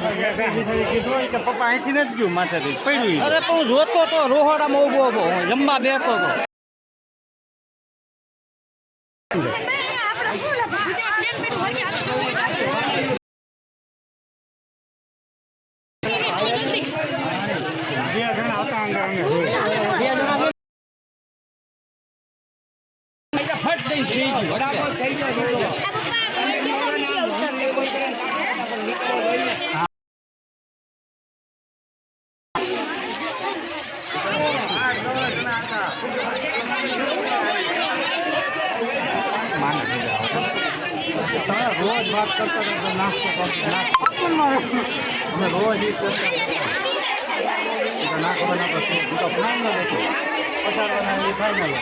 પપ્પા અહીંથી નથી ગયું માથેથી પડ્યું. અરે તું જોતો તો રોહડામાં ઉભો ઉભો જમવા બેઠો હતો. ફટ દઈ થઈ ગયું બરાબર થઈ ગયો. રોજ વાત કરતા હતા નાસ્તો અમે રોજ એ કરતા નાખવાના પછી ફાઇનલ હતું પચાસવાના એ ફાઇનલ.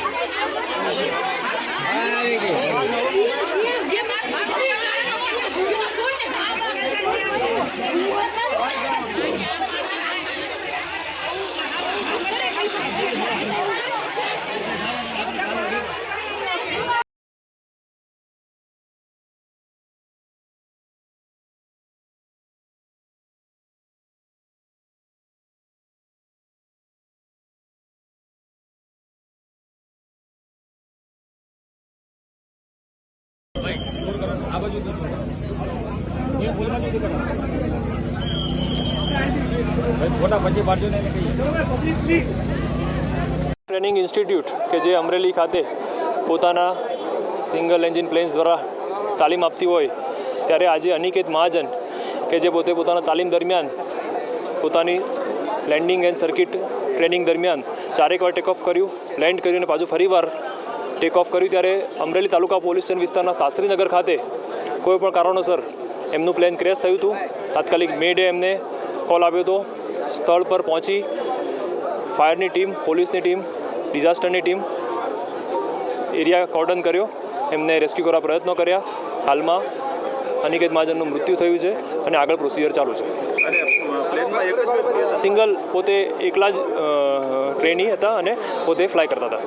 ટ્રેનિંગ ઇન્સ્ટિટ્યૂટ કે જે અમરેલી ખાતે પોતાના સિંગલ એન્જિન પ્લેન્સ દ્વારા તાલીમ આપતી હોય ત્યારે આજે અનિકેત મહાજન કે જે પોતે પોતાના તાલીમ દરમિયાન પોતાની લેન્ડિંગ એન્ડ સર્કિટ ટ્રેનિંગ દરમિયાન 4 વાર ટેક ઓફ કર્યું, લેન્ડ કર્યું અને પાછું ફરીવાર ટેક ઓફ કર્યું ત્યારે અમરેલી તાલુકા પોલીસ સ્ટેશન વિસ્તારના શાસ્ત્રીનગર ખાતે કોઈ પણ કારણોસર એમનું પ્લેન ક્રેશ થયું હતું. તાત્કાલિક મે ડે એમને કોલ આવ્યો હતો. સ્થળ પર પહોંચી ફાયરની ટીમ, પોલીસની ટીમ, ડિઝાસ્ટરની ટીમ એરિયા કોર્ડન કર્યો, એમને રેસ્ક્યુ કરવા પ્રયત્નો કર્યા. હાલમાં અનિકેત મહાજનનું મૃત્યુ થયું છે અને આગળ પ્રોસિજર ચાલુ છે. સિંગલ પોતે એકલા જ ટ્રેની હતા અને પોતે ફ્લાય કરતા હતા.